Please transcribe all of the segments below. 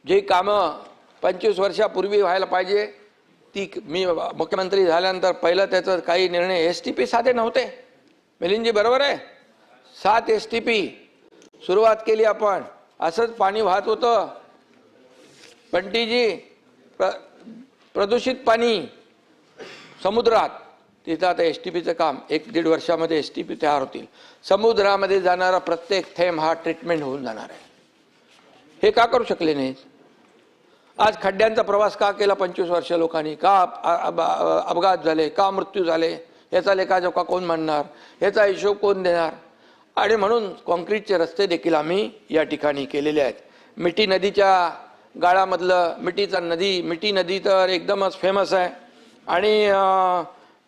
जी कामं 25 वर्षापूर्वी व्हायला पाहिजे ती मी मुख्यमंत्री झाल्यानंतर पहिलं त्याचं काही निर्णय STP साधे नव्हते. मिलिंदजी बरोबर आहे. 7 STP सुरुवात केली आपण. असंच पाणी वाहत होतं. बंटीजी प्रदूषित पाणी समुद्रात, तिथं आता STPचं काम 1-1.5 वर्षामध्ये STP तयार होतील. समुद्रामध्ये जाणारा प्रत्येक थेंब हा ट्रीटमेंट होऊन जाणार आहे. हे का करू शकले नाहीत? आज खड्ड्यांचा प्रवास का केला 25 वर्ष लोकांनी? का अपघात झाले, का मृत्यू झाले, याचा लेखाजोखा कोण मांडणार, याचा हिशोब कोण देणार? आणि म्हणून कॉन्क्रीटचे रस्ते देखील आम्ही या ठिकाणी केलेले आहेत. मिठी नदीच्या गाळामधलं मिठी नदी तर एकदमच फेमस आहे आणि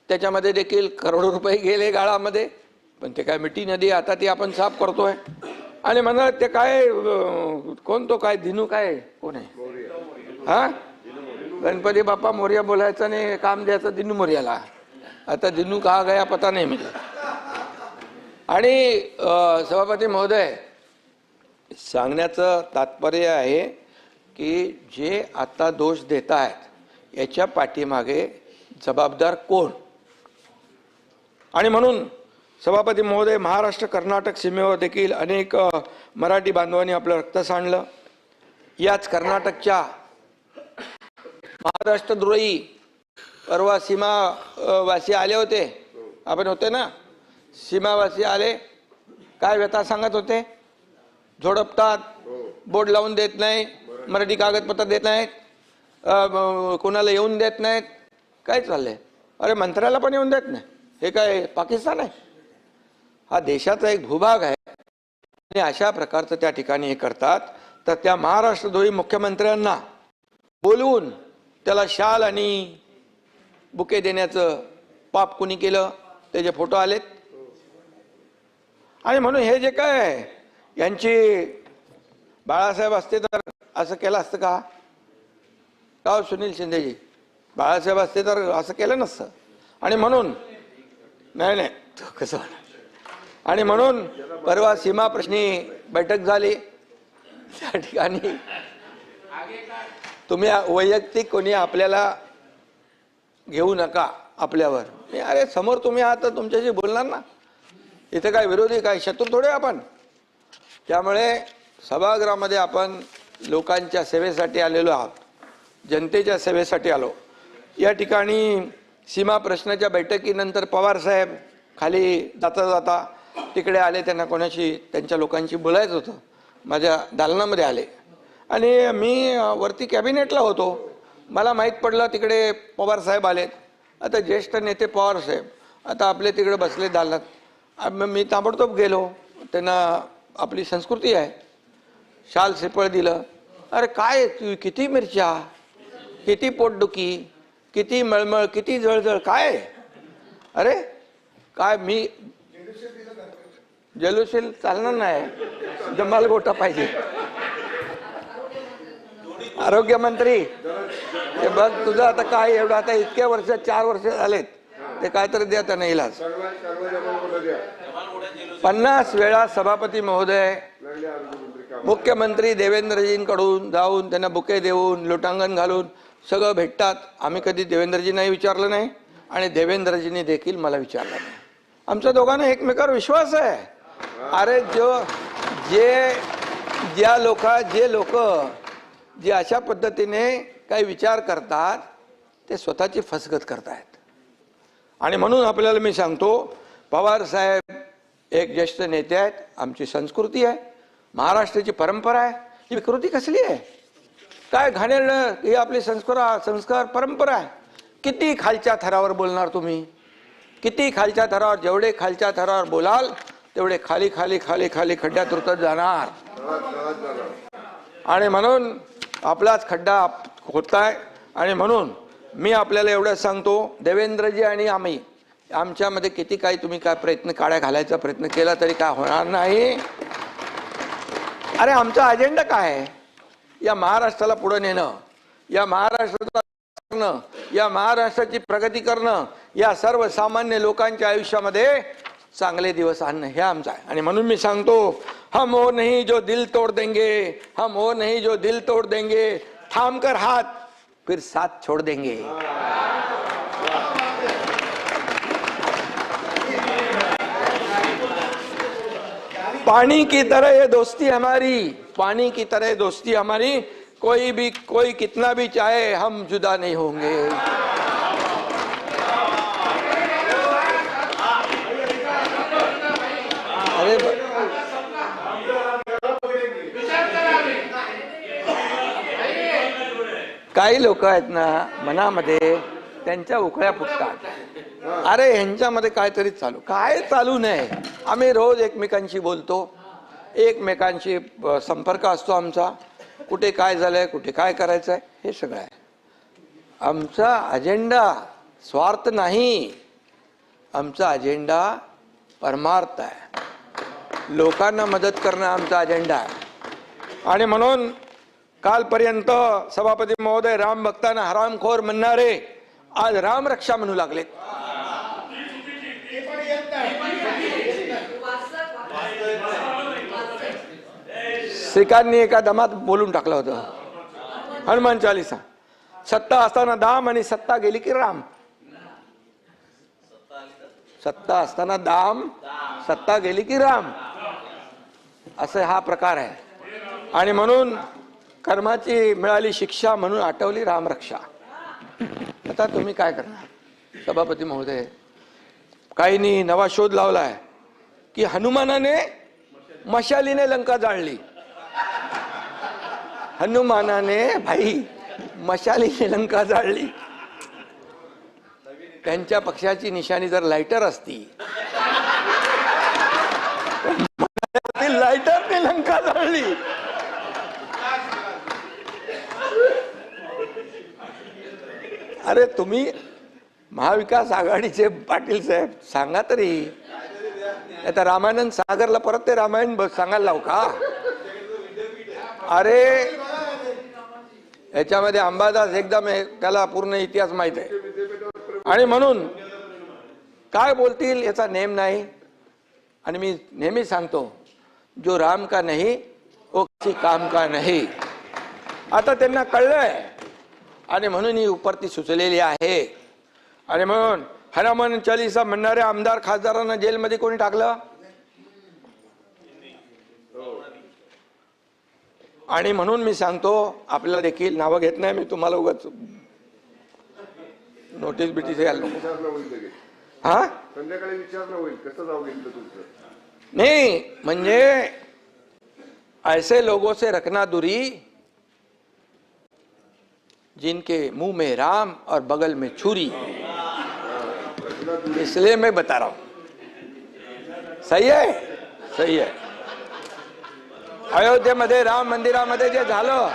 त्याच्यामध्ये देखील करोडो रुपये गेले गाळामध्ये. पण ते काय मिठी नदी आता ती आपण साफ करतोय. आणि म्हणा ते काय कोण तो काय दिनू काय कोण आहे हा गणपती बाप्पा मोर्या बोलायचा नाही, काम द्यायचं दिनू मोर्याला. आता दिनू कहा गया पता नाही मुझे. आणि सभापती महोदय, सांगण्याचं तात्पर्य आहे की जे आता दोष देत आहेत याच्या पाठीमागे जबाबदार कोण? आणि म्हणून सभापती महोदय, महाराष्ट्र कर्नाटक सीमेवर देखील अनेक मराठी बांधवांनी आपलं रक्त सांडलं. याच कर्नाटकच्या महाराष्ट्रद्रोही परवा सीमावासी आले होते. आपण होते ना, सीमावासी आले, काय व्यथा सांगत होते? झोडपतात, बोर्ड लावून देत नाही, मराठी कागदपत्र देत नाहीत, कोणाला येऊन देत नाहीत. काय चाललंय? अरे मंत्र्याला पण येऊन देत नाही. हे काय पाकिस्तान आहे? हा देशाचा एक भूभाग आहे. आणि अशा प्रकारचं त्या ठिकाणी हे करतात. तर त्या महाराष्ट्रद्रोही मुख्यमंत्र्यांना बोलवून त्याला शाल आणि बुके देण्याचं पाप कुणी केलं? त्याचे फोटो आलेत. आणि म्हणून हे जे काय यांची बाळासाहेब असते तर असं केलं असतं का? का सुनील शिंदेजी? बाळासाहेब असते तर असं केलं नसतं. आणि म्हणून नाही कसं. आणि म्हणून परवा सीमा प्रश्नी बैठक झाली. त्या ठिकाणी तुम्ही वैयक्तिक कोणी आपल्याला घेऊ नका आपल्यावर. अरे समोर तुम्ही आहात तर तुमच्याशी बोलणार ना. इथे काय विरोधी काय शत्रू थोडे आपण. त्यामुळे सभागृहामध्ये आपण लोकांच्या सेवेसाठी आलेलो आहोत, जनतेच्या सेवेसाठी आलो. या ठिकाणी सीमा प्रश्नाच्या बैठकीनंतर पवार साहेब खाली जाता जाता तिकडे आले. त्यांना कोणाशी त्यांच्या लोकांशी बोलायचं होतं. माझ्या दालनामध्ये आले आणि मी वरती कॅबिनेटला होतो. मला माहीत पडलं तिकडे पवार साहेब आलेत. आता ज्येष्ठ नेते पवार साहेब आता आपले तिकडे बसले दालनात. मी ताबडतोब गेलो. त्यांना आपली संस्कृती आहे, शाल श्रीफळ दिलं. अरे काय किती मिरच्या, किती पोटदुखी, किती मळमळ, किती जळजळ, काय? अरे काय मी जलुशील चालणार नाही, जमाल गोटा पाहिजे. आरोग्य मंत्री हे बघ तुझं आता काय एवढं, आता इतक्या वर्ष 4 वर्ष झालेत, ते काय तर द्या त्यांना इलाज. 50 वेळा सभापती महोदय मुख्यमंत्री देवेंद्रजींकडून जाऊन त्यांना बुके देऊन लोटांगण घालून सगळं भेटतात. आम्ही कधी देवेंद्रजींनाही विचारलं नाही आणि देवेंद्रजींनी देखील मला विचारलं नाही. आमच्या दोघांना एकमेकावर विश्वास आहे. अरे जे लोक जे अशा पद्धतीने काही विचार करतात ते स्वतःची फसगत करतायत. आणि म्हणून आपल्याला मी सांगतो, पवार साहेब एक ज्येष्ठ नेते आहेत. आमची संस्कृती आहे, महाराष्ट्राची परंपरा आहे. ही विकृती कसली आहे? काय घाणेरडं, ही आपली संस्कार परंपरा आहे. किती खालच्या थरावर बोलणार तुम्ही? किती खालच्या थरावर? जेवढे खालच्या थरावर बोलाल तेवढे खाली खाली खाली खाली खड्ड्यात उतरत जाणार. आणि म्हणून आपलाच खड्डा होताय. आणि म्हणून मी आपल्याला एवढं सांगतो, देवेंद्रजी आणि आम्ही आमच्यामध्ये किती काही तुम्ही काय प्रयत्न काड्या घालायचा प्रयत्न केला तरी काय होणार नाही. अरे आमचा अजेंडा काय आहे? या महाराष्ट्राला पुढे नेणं, या महाराष्ट्राला करणं, या महाराष्ट्राची प्रगती करणं, या सर्वसामान्य लोकांच्या आयुष्यामध्ये चांगले दिवस आणणं हे आमचं आहे. आणि म्हणून मी सांगतो, हम वो नहीं जो दिल तोड़ देंगे, हम वो नहीं जो दिल तोड़ देंगे, थाम कर हाथ फिर साथ छोड़ देंगे। पानी की तरह ये दोस्ती हमारी, पानी की तरह दोस्ती हमारी, कोई कितना भी चाहे हम जुदा नहीं होंगे। अरे काही लोक आहेत ना, मनामध्ये त्यांच्या उकळ्या फुटतात. अरे ह्यांच्यामध्ये काहीतरी काय चालू नाही. आम्ही रोज एकमेकांशी बोलतो, एकमेकांशी संपर्क असतो आमचा, कुठे काय झालंय, कुठे काय करायचंय, हे सगळं आहे. आमचा अजेंडा स्वार्थ नाही, आमचा अजेंडा परमार्थ आहे. लोकांना मदत करणं आमचा अजेंडा आहे. आणि म्हणून कालपर्यंत सभापती महोदय राम भक्तांना हरामखोर म्हणणारे आज राम रक्षा म्हणू लागले. श्रीकांतनी एका दमात बोलून टाकलं होतं हनुमान चालीसा, सत्ता असताना दाम आणि सत्ता गेली की राम. सत्ता असताना दाम, सत्ता गेली की राम, असं हा प्रकार आहे. आणि म्हणून कर्माची मिळाली शिक्षा म्हणून आठवली रामरक्षा. आता तुम्ही काय करणार सभापती महोदय? काहींनी नवा शोध लावलाय की हनुमानाने मशालीने लंका जाळली. हनुमानाने भाई मशालीने लंका जाळली. त्यांच्या पक्षाची निशाणी जर लायटर असती, लायटरने लंका जाळली. अरे तुम्ही महाविकास आघाडीचे पाटील साहेब सांगा तरी. आता रामानंद सागरला परत ते रामायण सांगायला लावू का? अरे याच्यामध्ये अंबादास एकदम त्याला पूर्ण इतिहास माहित आहे. आणि म्हणून काय बोलतील याचा नेम नाही. आणि मी नेहमी सांगतो, जो राम का नहीं वो किसी काम का नहीं. आता त्यांना कळलंय आणि म्हणून ही उपरती सुचलेली आहे. आणि म्हणून हनुमान चालीसा म्हणणाऱ्या आमदार खासदारांना जेलमध्ये कोणी टाकलं? आणि म्हणून मी सांगतो, आपल्याला देखील नावं घेत नाही मी, तुम्हाला उगाच नोटीस बिटीस घ्यायला नको. हा संध्याकाळी विचारणं होईल कसं जाऊ घेतलं तुमचं. नहीं म्हणजे ऐसे लोगों से रखना दूरी जिनके मुंह में राम और बगल में छुरी. इसलिए मैं बता रहा हूं. सही है, सही है. अयोध्येमध्ये राम मंदिरामध्ये जे झालं